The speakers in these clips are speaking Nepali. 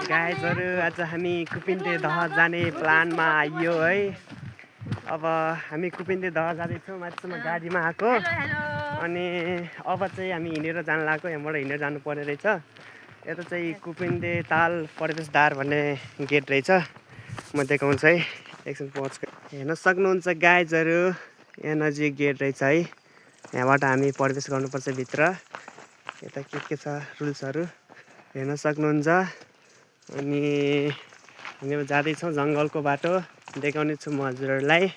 गाइजहरु आज हामी कुपिन्दे दह जाने प्लानमा आइयो है। अब हामी कुपिन्दे दह जाँदैछौँ, माथिसम्म गाडीमा आएको अनि अब चाहिँ हामी हिँडेर जान लागेको। यहाँबाट हिँडेर जानु पर्ने रहेछ। यता चाहिँ कुपिन्दे ताल प्रवेशद्वार भन्ने गेट रहेछ। म देखाउँछु है, एकछिन पहुँच हेर्न सक्नुहुन्छ गाइजहरु, यहाँ नजिक गेट रहेछ है। यहाँबाट हामी प्रवेश गर्नुपर्छ भित्र। यता के छ रुल्सहरू हेर्न सक्नुहुन्छ। अनि हामी अब जाँदैछौँ जङ्गलको बाटो, देखाउने छु म हजुरहरूलाई।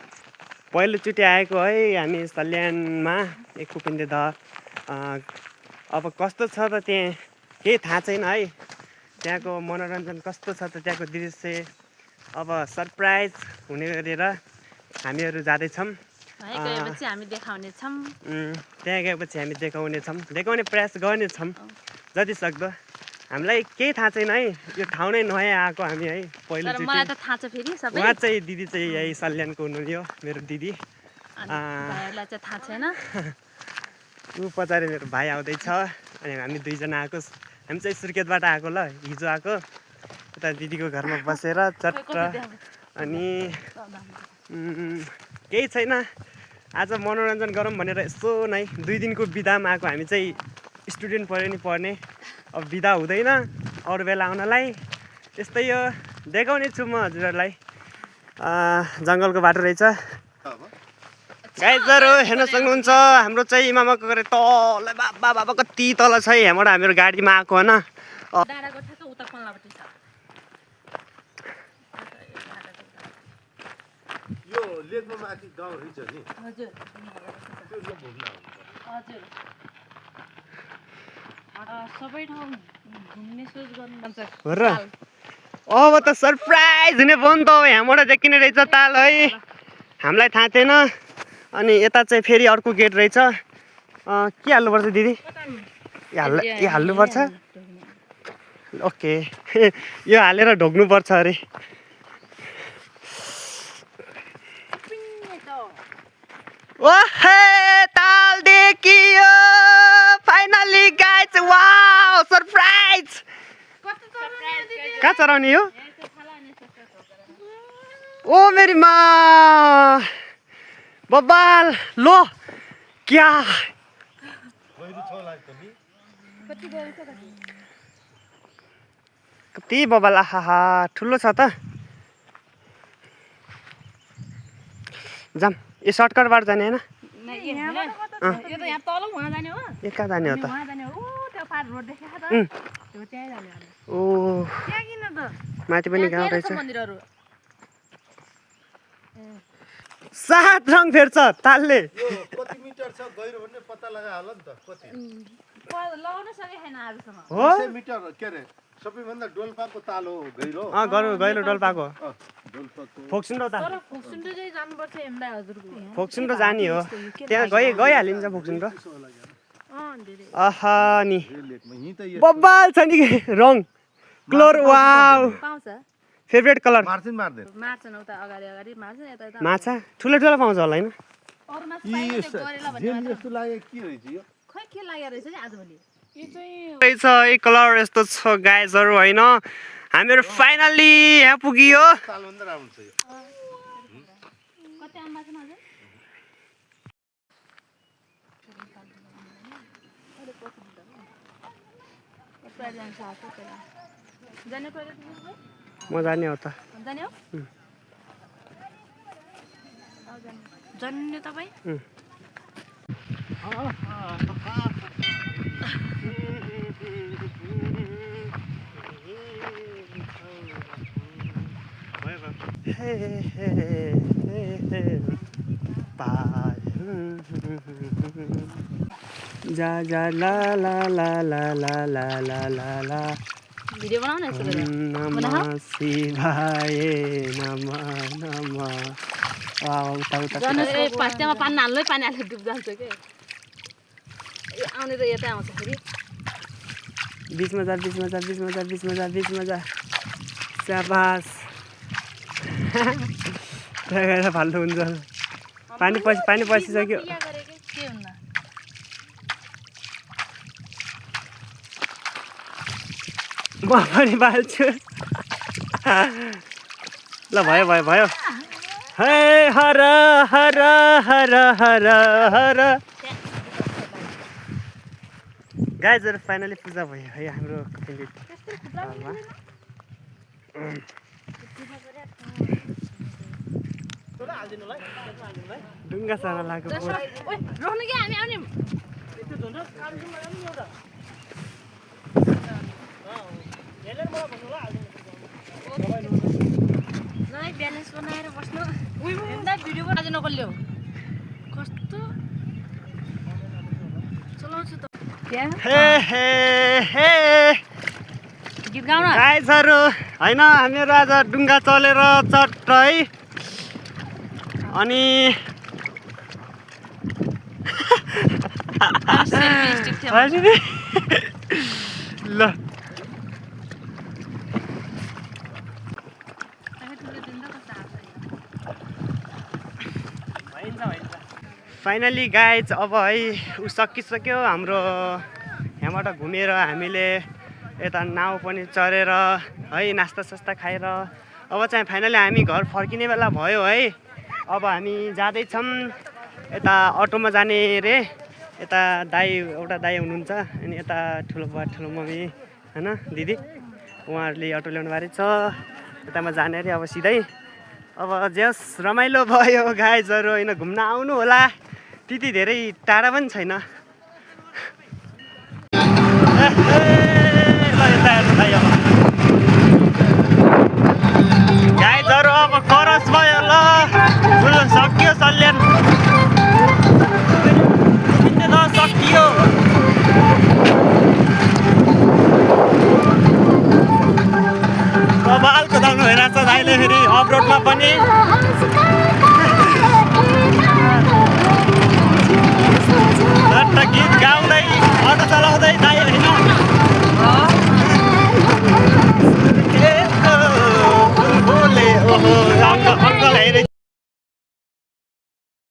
पहिलोचोटि आएको है हामी सल्यानमा एक कुपिन्दे दह। अब कस्तो छ त त्यहाँ केही थाहा छैन है। त्यहाँको मनोरञ्जन कस्तो छ त त्यहाँको दृश्य अब सरप्राइज हुने गरेर हामीहरू जाँदैछौँ। हामी देखाउनेछौँ। त्यहाँ गएपछि हामी देखाउने प्रयास गर्नेछौँ जति सक्दो। हामीलाई केही थाहा छैन है, यो ठाउँ नै नयाँ आएको हामी है पहिलोचोटि। मलाई त थाहा छ फेरि सबै। उहाँ चाहिँ दिदी चाहिँ यही सल्यानको हुनुहुन्थ्यो, मेरो दिदी। भाइहरूलाई चाहिँ थाहा छैन। ऊ पछाडि मेरो भाइ आउँदैछ अनि हामी दुईजना आएको। हामी चाहिँ सुर्खेतबाट आएको, ल हिजो आएको। उता दिदीको घरमा बसेर चट्ट अनि केही छैन, आज मनोरञ्जन गरौँ भनेर यसो नै 2 दिनको बिदामा आएको। हामी चाहिँ स्टुडेन्ट पढ्यो नि पढ्ने, अब बिदा हुँदैन अरू बेला आउनलाई। त्यस्तै हो, देखाउने छु म हजुरहरूलाई। जङ्गलको बाटो रहेछ गाइजहरु, हेर्न सक्नुहुन्छ। हाम्रो चाहिँ मामाको घर तल बाबा कति तल छ। यहाँबाट हामीहरू गाडीमा आएको होइन। यो लेकमा माथि गाउँ रहेछ नि। हजुर त्यो घुम्न हजुर सबै ठाउँ घुम्ने सोच गर्नुहुन्छ हो र। अब त सरप्राइज हुने भयो नि त। यहाँबाट देखिने रहेछ ताल है, हामीलाई थाहा थिएन। अनि यता चाहिँ फेरि अर्को गेट रहेछ। के हाल्नुपर्छ दिदी? यो हाल्नुपर्छ। ओके यो हालेर ढोग्नुपर्छ अरे। ओहे ताल देखियो फाइनली गाइज। Wow surprise. कहाँ चराउने हो? ओ मेरी माँ बब्बाल लो क्या कति बब्बाल। आहा ठुलो छ त। जाम यो सर्टकटबाट जाने होइन? यो कहाँ जाने हो त? ओ माथि पनि गाउँ रहेछ। 7 रङ फेर्छ तालले। कति मिटर छ गहिरो भन्ने पत्ता लगाइहाल नि त। कति लगाउन सके छैन आजसम्म। हो 200 मिटर के अरे सबैभन्दा डोल्पाको ताल हो गहिरो। गहिरो डोल्पाको डोल्पाको फोक्सुन्डो त। तर फोक्सुन्डो चाहिँ जानुपर्छ हेम्दा हजुरको। फोक्सुन्डो जाने हो, त्यहाँ गइहालिन्छ फोक्सुन्डो। आहा नि बब्बाल छ नि रङ कलर। वाउ पाउँछ फेभरेट कलर। मार्छन् मार्छन् उता अगाडि अगाडि मार्छन् यता यता। माछा ठुलो ठुलो पाउँछ होला होइन? अरूमा पाइन्छ गरेला भन्ने जस्तो लाग्यो के रहेछ यो? खै के लाग्यो रहेछ नि आजभोलि। यो चाहिँ रहेछ है कलर यस्तो छ गाइजहरु होइन। हामीहरू फाइनली यहाँ पुगियो। तालभन्दा राम्रो छ यो। कति आम्बा छ हजुर? जाने पर्यो म जाने हो त। जाने हो? जान्ने तपाईँ? जा जा ला ला ला ला ला ला ला ला ला भिडियो बनाऊ न यसो गरेर। नमः शिवाय नमः नमः। उता उता पास्टामा पानी हाल्नु, पानी हालेर डुब जान्छ के। यो आउने त यतै आउँछ फेरि। बिचमा जा बिचमा जा बिचमा जा बिचमा जा बिचमा जा। शाबास। गएर फाल्नु हुन्छ। पानी पसिसक्यो। के हुन्न पनि बाल्छु ल भयो भयो भयो हे हर हर हर हर हर गाइजहरु फाइनली पूजा भयो है हाम्रो कुपिन्दी दहमा ढुङ्गासँग लाग्यो रोक्नु कि हामी आउने ब्यालेन्स बनाएर बस्नु भिडियो आज नकल्यो कस्तो चलाउँछु त हे हे हे गीत गाउन गाइजहरु हैन हामीहरु आज ढुङ्गा चलेर चट्ट है अनि ल फाइनली गाइज अब है उ सकिसक्यो हाम्रो यहाँबाट घुमेर हामीले यता नाउ पनि चढेर है नास्ता सास्ता खाएर अब चाहिँ फाइनली हामी घर फर्किने बेला भयो है अब हामी जाँदैछौँ यता अटोमा जाने रे यता दाई एउटा दाई हुनुहुन्छ अनि यता ठुलो बुवा ठुलो मम्मी होइन दिदी उहाँहरूले अटो ल्याउनु भएको छ यतामा जाने रे अब सिधै अब जस रमाइलो भयो गाइजहरु होइन घुम्न आउनु होला त्यति धेरै टाढा पनि छैन गाइजहरु अब करस भयो ल फुल सकियो सल्यान सकियो बालको दाउनु हेरेको छ दाइले फेरि अफ रोडमा पनि